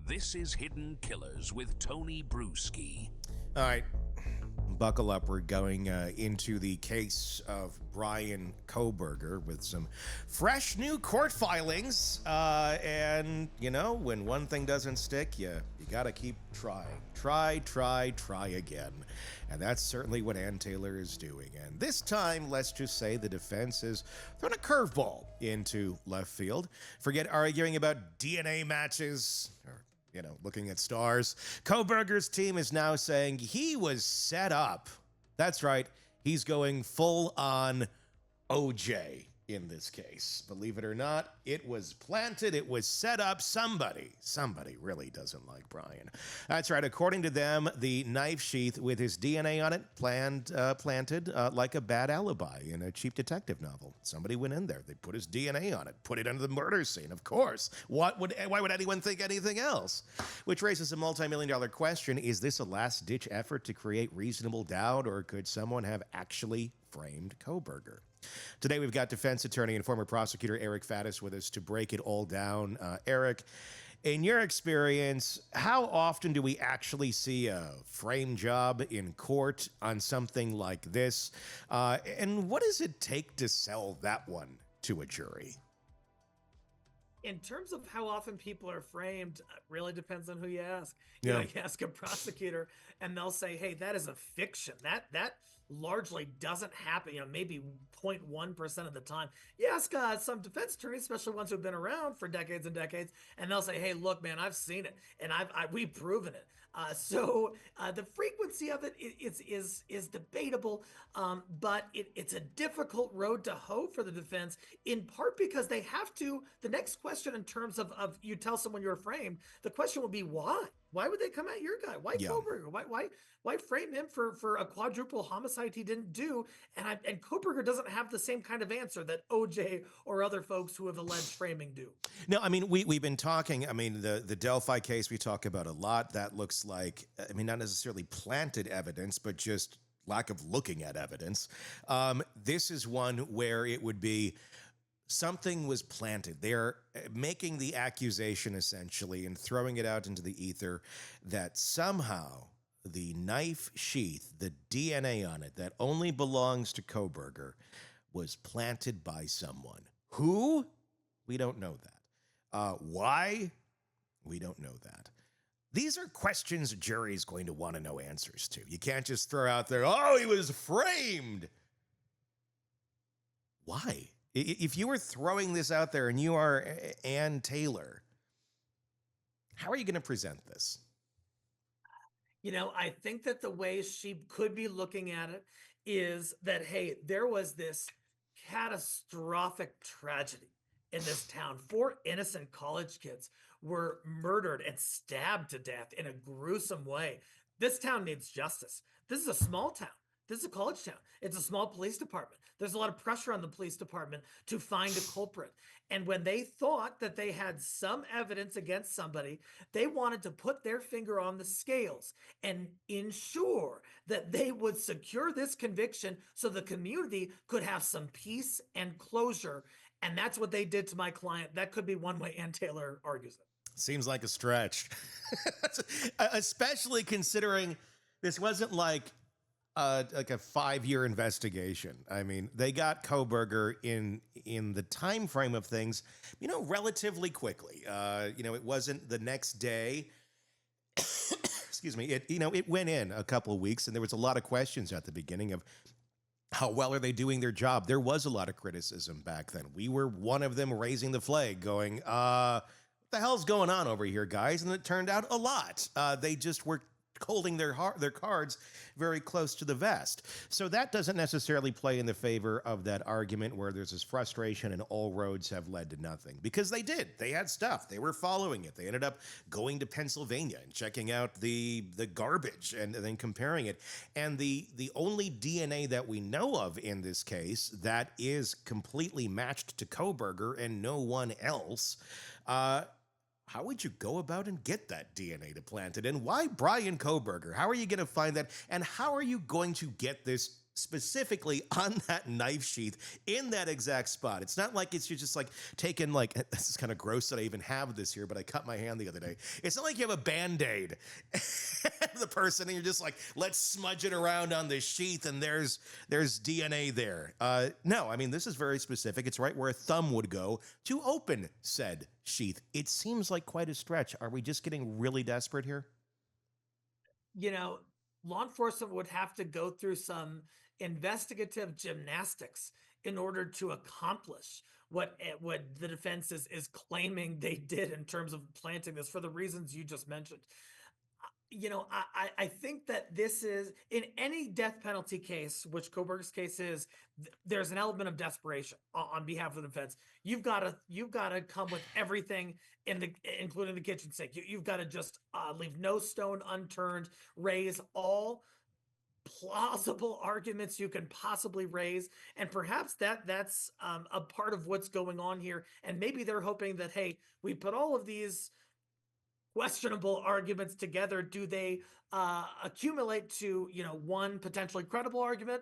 This is Hidden Killers with Tony Brueski. All right, buckle up. We're going into the case of Bryan Kohberger with some fresh new court filings. And, you know, when one thing doesn't stick, you got to keep trying. Try again. And that's certainly what Ann Taylor is doing. And this time, let's just say the defense has thrown a curveball into left field. Forget arguing about DNA matches or looking at stars. Kohberger's team is now saying he was set up. That's right. He's going full on OJ in this case. Believe it or not, it was planted. It was set up. Somebody really doesn't like Bryan. That's right. According to them, the knife sheath with his DNA on it planted like a bad alibi in a cheap detective novel. Somebody went in there. They put his DNA on it, put it under the murder scene, of course. Why would anyone think anything else? Which raises a multi-million-dollar question. Is this a last-ditch effort to create reasonable doubt, or could someone have actually framed Kohberger? Today, we've got defense attorney and former prosecutor Eric Faddis with us to break it all down. Eric, in your experience, how often do we actually see a frame job in court on something like this? And what does it take to sell that one to a jury? In terms of how often people are framed, it really depends on who you ask. Yeah. You ask a prosecutor and they'll say, hey, that is a fiction. That largely doesn't happen, maybe 0.1% of the time. You ask some defense attorneys, especially ones who've been around for decades and decades, and they'll say, hey, look, man, I've seen it and we've proven it. So the frequency of it is debatable, but it's a difficult road to hoe for the defense, in part because they have to. The next question in terms of you tell someone you're framed, the question will be why? Why would they come at your guy? Why Kohberger? Why frame him for a quadruple homicide he didn't do? And Kohberger doesn't have the same kind of answer that OJ or other folks who have alleged framing do. No, I mean, we've been talking, the Delphi case we talk about a lot. That looks like, not necessarily planted evidence, but just lack of looking at evidence. This is one where it would be something was planted. They're making the accusation essentially and throwing it out into the ether that somehow the knife sheath, the DNA on it that only belongs to Kohberger, was planted by someone. Who? We don't know that. Why? We don't know that. These are questions a jury's going to want to know answers to. You can't just throw out there, oh, he was framed. Why? If you were throwing this out there and you are Ann Taylor, how are you going to present this? I think that the way she could be looking at it is that, hey, there was this catastrophic tragedy in this town. 4 innocent college kids were murdered and stabbed to death in a gruesome way. This town needs justice. This is a small town. This is a college town. It's a small police department. There's a lot of pressure on the police department to find a culprit. And when they thought that they had some evidence against somebody, they wanted to put their finger on the scales and ensure that they would secure this conviction so the community could have some peace and closure. And that's what they did to my client. That could be one way Ann Taylor argues it. Seems like a stretch, especially considering this wasn't like a 5-year investigation. They got Kohberger in the time frame of things, relatively quickly. It wasn't the next day. Excuse me. It went in a couple of weeks, and there was a lot of questions at the beginning of how well are they doing their job. There was a lot of criticism back then. We were one of them raising the flag, going, what the hell's going on over here, guys? And it turned out a lot. They just were holding their cards very close to the vest. So that doesn't necessarily play in the favor of that argument where there's this frustration and all roads have led to nothing. Because they did. They had stuff. They were following it. They ended up going to Pennsylvania and checking out the garbage and then comparing it. And the only DNA that we know of in this case that is completely matched to Kohberger and no one else, how would you go about and get that DNA to plant it? And why Bryan Kohberger? How are you going to find that? And how are you going to get this specifically on that knife sheath in that exact spot. It's not like it's you're just like taking like, this is kind of gross that I even have this here, but I cut my hand the other day. It's not like you have a Band-Aid the person and you're just like, let's smudge it around on the sheath and there's DNA there. No, I mean, this is very specific. It's right where a thumb would go to open said sheath. It seems like quite a stretch. Are we just getting really desperate here? You know, law enforcement would have to go through some investigative gymnastics in order to accomplish what the defense is claiming they did in terms of planting this for the reasons you just mentioned. You know, I think that this is in any death penalty case, which Kohberger's case is, there's an element of desperation on behalf of the defense. You've got to come with everything including the kitchen sink. You've got to just leave no stone unturned, raise all plausible arguments you can possibly raise, and perhaps that's a part of what's going on here. And maybe they're hoping that, hey, we put all of these questionable arguments together. Do they accumulate to, you know, one potentially credible argument?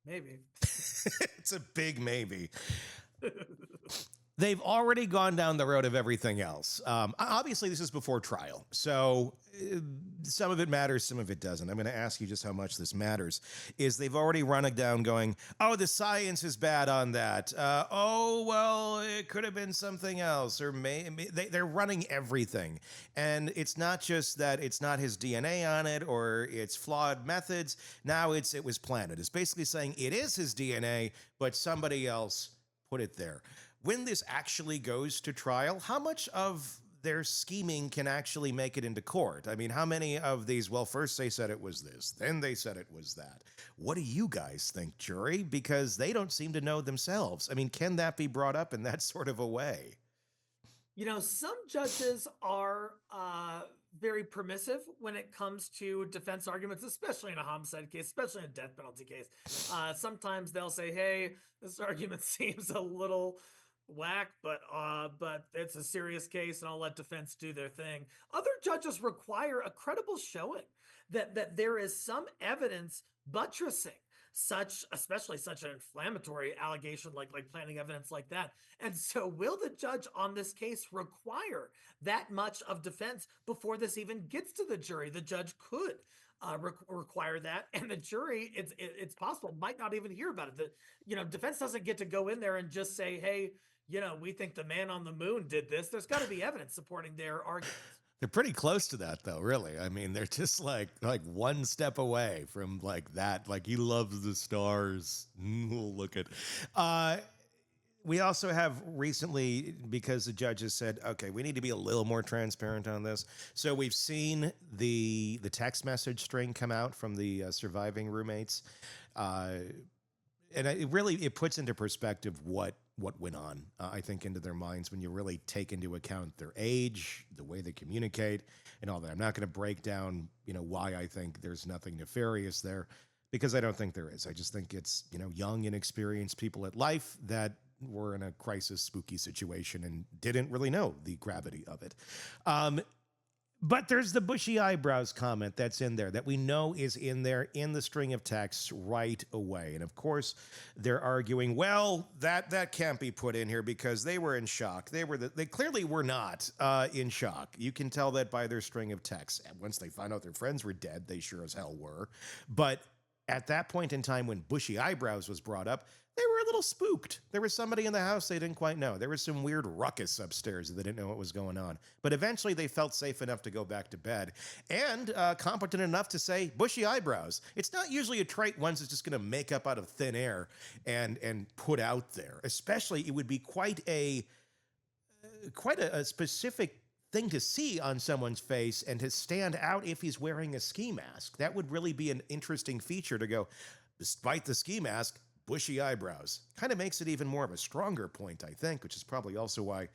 Maybe. It's a big maybe. They've already gone down the road of everything else. Obviously, this is before trial, so some of it matters, some of it doesn't. I'm going to ask you just how much this matters. Is they've already run it down going, oh, the science is bad on that. Oh, well, it could have been something else. Or they're running everything. And it's not just that it's not his DNA on it or it's flawed methods. Now it was planted. It's basically saying it is his DNA, but somebody else put it there. When this actually goes to trial, how much of their scheming can actually make it into court? I mean, how many of these, well, first they said it was this, then they said it was that. What do you guys think, jury? Because they don't seem to know themselves. I mean, can that be brought up in that sort of a way? You know, some judges are very permissive when it comes to defense arguments, especially in a homicide case, especially in a death penalty case. Sometimes they'll say, hey, this argument seems a little whack, but it's a serious case and I'll let defense do their thing. Other judges require a credible showing that there is some evidence buttressing especially such an inflammatory allegation like planting evidence like that. And so will the judge on this case require that much of defense before this even gets to the jury? The judge could require that, and the jury, it's possible, might not even hear about it. The, you know, defense doesn't get to go in there and just say, hey, you know, we think the man on the moon did this. There's got to be evidence supporting their arguments. They're pretty close to that, though, really. I mean, they're just like one step away from like that. Like, he loves the stars. Look at. We also have recently, because the judges said, okay, we need to be a little more transparent on this. So we've seen the text message string come out from the surviving roommates. And it puts into perspective what went on, I think, into their minds when you really take into account their age, the way they communicate, and all that. I'm not going to break down, you know, why I think there's nothing nefarious there, because I don't think there is. I just think it's, you know, young, inexperienced people at life that were in a crisis, spooky situation and didn't really know the gravity of it. But there's the bushy eyebrows comment that's in there that we know is in there in the string of texts right away. And of course, they're arguing, well, that can't be put in here because they were in shock. They clearly were not in shock. You can tell that by their string of texts. And once they found out their friends were dead, they sure as hell were. But at that point in time when bushy eyebrows was brought up, they were a little spooked. There was somebody in the house they didn't quite know. There was some weird ruckus upstairs that they didn't know what was going on. But eventually they felt safe enough to go back to bed and competent enough to say bushy eyebrows. It's not usually a trait one's is just going to make up out of thin air and put out there. Especially, it would be quite a specific thing to see on someone's face and to stand out if he's wearing a ski mask. That would really be an interesting feature to go, despite the ski mask, bushy eyebrows. Kind of makes it even more of a stronger point, I think, which is probably also why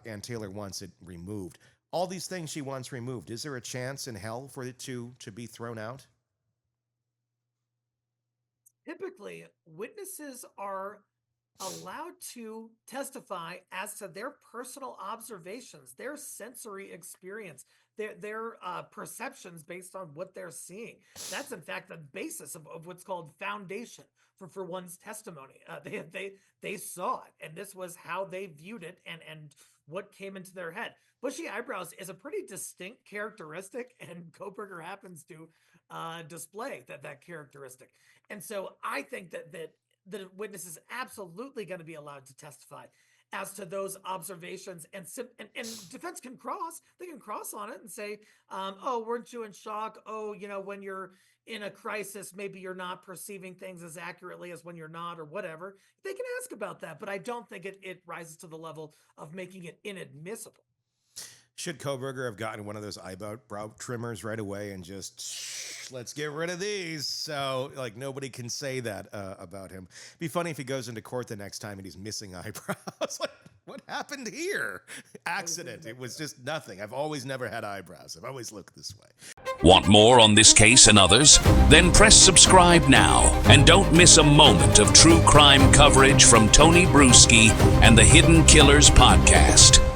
Ann Taylor wants it removed. All these things she wants removed. Is there a chance in hell for it to be thrown out? Typically, witnesses are allowed to testify as to their personal observations, their sensory experience, their perceptions based on what they're seeing. That's in fact the basis of what's called foundation for one's testimony. They saw it, and this was how they viewed it, and what came into their head. Bushy eyebrows is a pretty distinct characteristic, and Kohberger happens to display that characteristic. And so I think that the witness is absolutely going to be allowed to testify as to those observations, and defense can cross on it and say, oh, weren't you in shock? Oh, when you're in a crisis, maybe you're not perceiving things as accurately as when you're not, or whatever. They can ask about that, but I don't think it rises to the level of making it inadmissible. Should Kohberger have gotten one of those eyebrow trimmers right away and just, let's get rid of these, so like nobody can say that about him? Be funny if he goes into court the next time and he's missing eyebrows. Like, what happened here? Accident. It was just nothing. I've always never had eyebrows. I've always looked this way. Want more on this case and others? Then press subscribe now and don't miss a moment of true crime coverage from Tony Brueski and the Hidden Killers podcast.